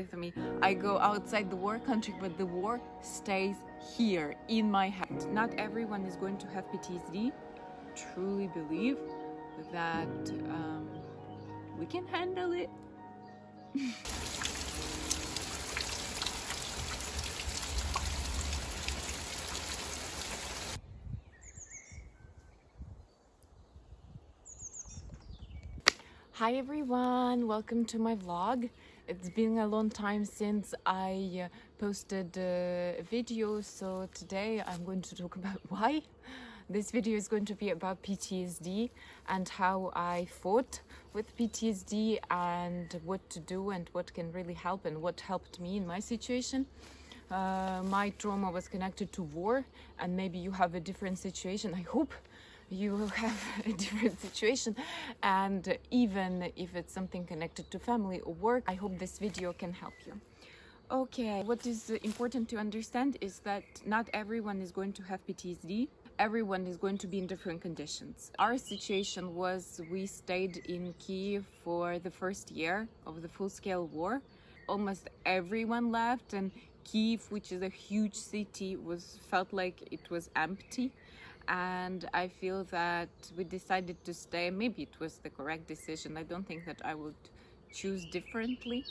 For me, I go outside the war country, but the war stays here in my head. Not everyone is going to have PTSD. Truly believe that we can handle it. Hi everyone, welcome to my vlog. It's been a long time since I posted a video, so today I'm going to talk about why. This video is going to be about PTSD and how I fought with PTSD and what to do and what can really help and what helped me in my situation. My trauma was connected to war, and maybe you have a different situation. I hope you will have a different situation, and even if it's something connected to family or work, I hope this video can help you. Okay, what is important to understand is that not everyone is going to have PTSD. Everyone is going to be in different conditions. Our situation was we stayed in Kiev for the first year of the full-scale war. Almost everyone left, and Kiev, which is a huge city, felt like it was empty. And I feel that we decided to stay. Maybe it was the correct decision. I don't think that I would choose differently.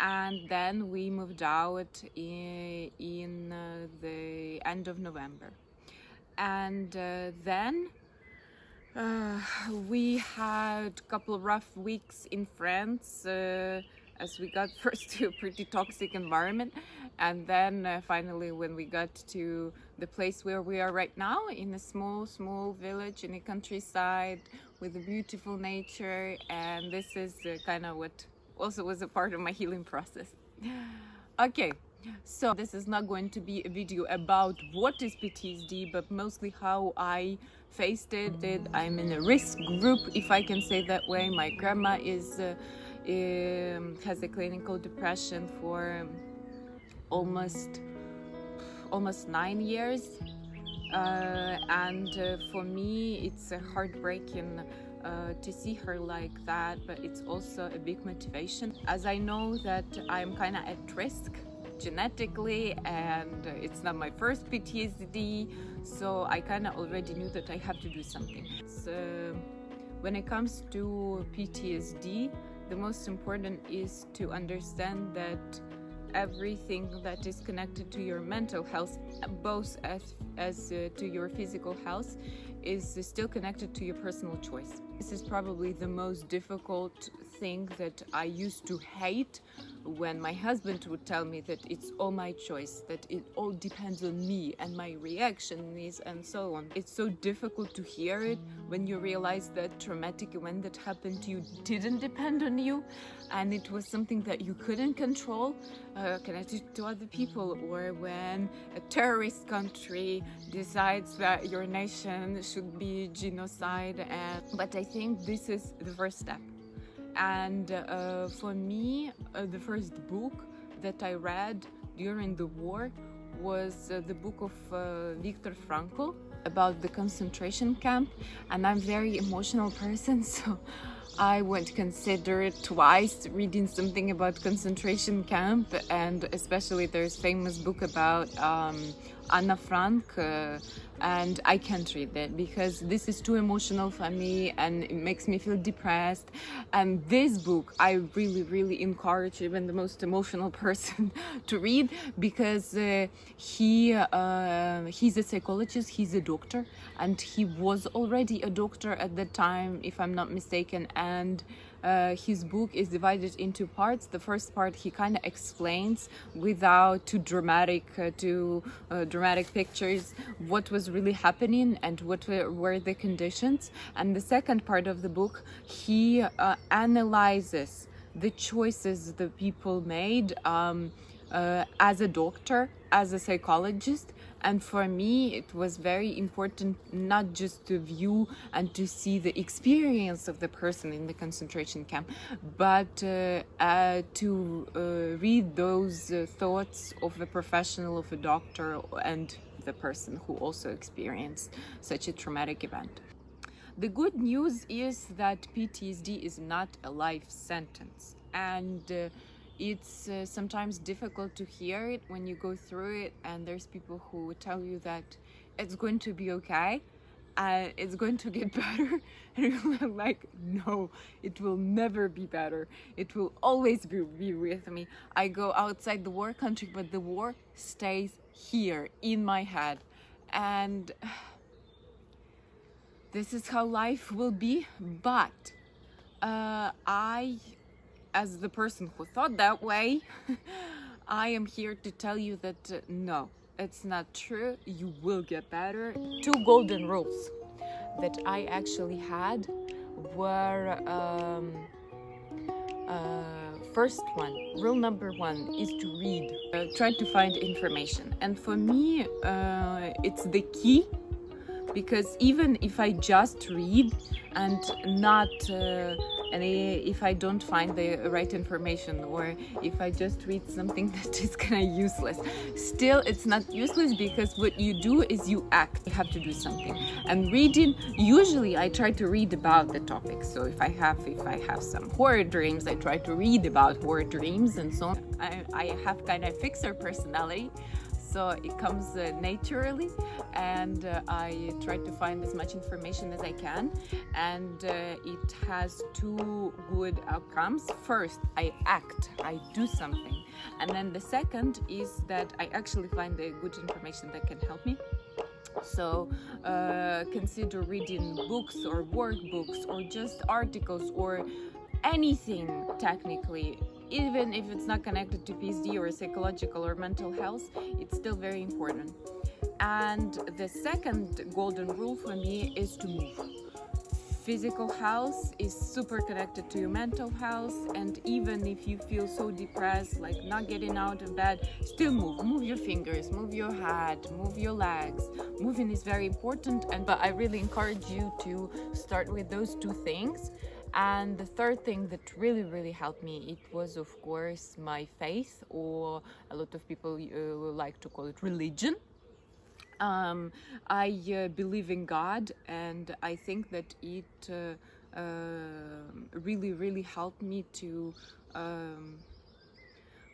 And then we moved out in the end of November. And then we had a couple of rough weeks in France as we got first to a pretty toxic environment, and then finally when we got to the place where we are right now, in a small village in the countryside with a beautiful nature. And this is kind of what also was a part of my healing process. Okay, so this is not going to be a video about what is PTSD, but mostly how I faced it. I'm in a risk group, if I can say that way. My grandma has a clinical depression for almost 9 years, and for me it's heartbreaking to see her like that, but it's also a big motivation, as I know that I'm kind of at risk genetically, and it's not my first PTSD, so I kind of already knew that I have to do something. When it comes to PTSD, the most important is to understand that everything that is connected to your mental health, both as to your physical health, is still connected to your personal choice. This is probably the most difficult thing that I used to hate, when my husband would tell me that it's all my choice, that it all depends on me and my reaction is, and so on. It's so difficult to hear it when you realize that traumatic event that happened to you didn't depend on you, and it was something that you couldn't control, connected to other people, or when a terrorist country decides that your nation should be genocide. But I think this is the first step. And for me, the first book that I read during the war was the book of Viktor Frankl about the concentration camp. And I'm a very emotional person, so I would consider it twice reading something about concentration camp. And especially there's famous book about Anna Frank, and I can't read it because this is too emotional for me and it makes me feel depressed. And this book I really encourage even the most emotional person to read, because he's a psychologist, he's a doctor, and he was already a doctor at the time, if I'm not mistaken. And his book is divided into parts. The first part he kind of explains without too dramatic pictures what was really happening and what were the conditions. And the second part of the book, he analyzes the choices the people made as a doctor, as a psychologist. And for me, it was very important not just to view and to see the experience of the person in the concentration camp, but to read those thoughts of a professional, of a doctor, and the person who also experienced such a traumatic event. The good news is that PTSD is not a life sentence, and It's sometimes difficult to hear it when you go through it, and there's people who tell you that it's going to be okay, it's going to get better, and you're like, no, it will never be better. It will always be with me. I go outside the war country, but the war stays here in my head, and this is how life will be. But I, as the person who thought that way, I am here to tell you that no, it's not true. You will get better. 2 golden rules that I actually had were first one, rule number 1 is to read. Try to find information, and for me it's the key, because even if I just read and not and if I don't find the right information, or if I just read something that is kind of useless, still it's not useless, because what you do is you act. You have to do something. And reading, usually I try to read about the topic. So if I have some horror dreams, I try to read about horror dreams and so on. I have kind of fixer personality, so it comes naturally, and I try to find as much information as I can, and it has 2 good outcomes. First, I act, I do something, and then the second is that I actually find the good information that can help me. So consider reading books or workbooks or just articles or anything technically. Even if it's not connected to PTSD or psychological or mental health, it's still very important. And the second golden rule for me is to move. Physical health is super connected to your mental health, and even if you feel so depressed, like not getting out of bed, still move. Move your fingers, move your head, move your legs. Moving is very important, but I really encourage you to start with those 2 things. And the third thing that really helped me, it was of course my faith, or a lot of people like to call it religion. I believe in God, and I think that it really helped me to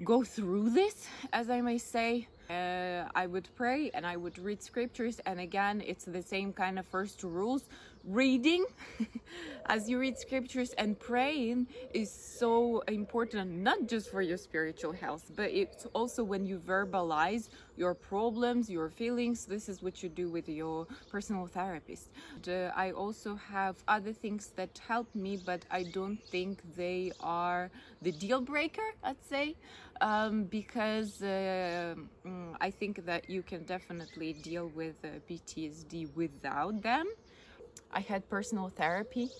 go through this, as I may say. I would pray and I would read scriptures, and again, it's the same kind of first 2 rules. Reading as you read scriptures, and praying is so important, not just for your spiritual health, but it's also when you verbalize your problems, your feelings. This is what you do with your personal therapist. And, I also have other things that help me, but I don't think they are the deal breaker, I'd say, because I think that you can definitely deal with PTSD without them. I had personal therapy.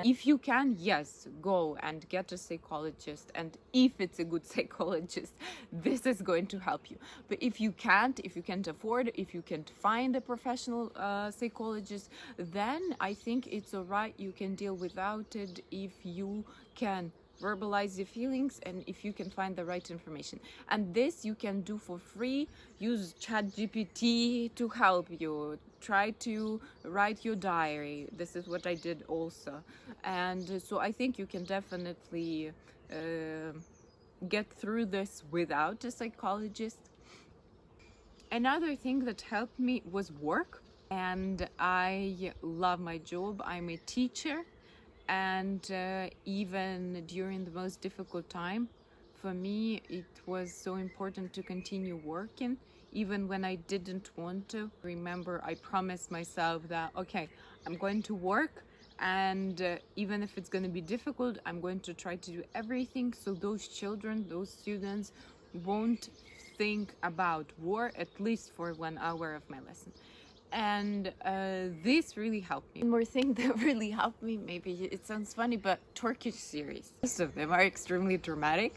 If you can, yes, go and get a psychologist, and if it's a good psychologist, this is going to help you. But if you can't afford, if you can't find a professional psychologist, then I think it's all right. You can deal without it if you can verbalize your feelings and if you can find the right information. And this you can do for free. Use ChatGPT to help you. Try to write your diary. This is what I did also. And so I think you can definitely get through this without a psychologist. Another thing that helped me was work. And I love my job. I'm a teacher. And even during the most difficult time, for me, it was so important to continue working, even when I didn't want to. Remember, I promised myself that, okay, I'm going to work, and even if it's going to be difficult, I'm going to try to do everything so those children, those students won't think about war, at least for 1 hour of my lesson. And this really helped me. One more thing that really helped me, maybe it sounds funny, but Turkish series. Most of them are extremely dramatic,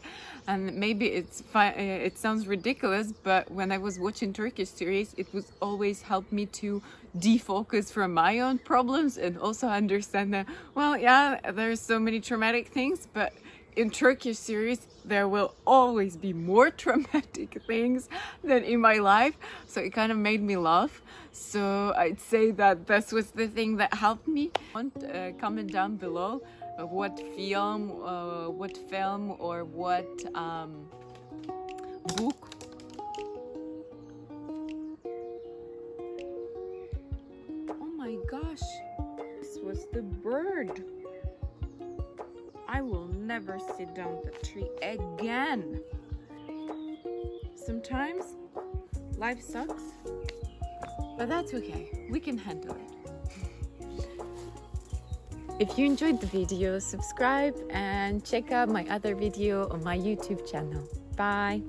and maybe it sounds ridiculous, but when I was watching Turkish series, it was always helped me to defocus from my own problems and also understand that, well, yeah, there's so many traumatic things, but in Turkish series, there will always be more traumatic things than in my life. So it kind of made me laugh. So I'd say that this was the thing that helped me. Comment down below what film or what book. Oh my gosh, this was the bird. I will never sit down the tree again. Sometimes life sucks, but that's okay. We can handle it. If you enjoyed the video, subscribe and check out my other video on my YouTube channel. Bye!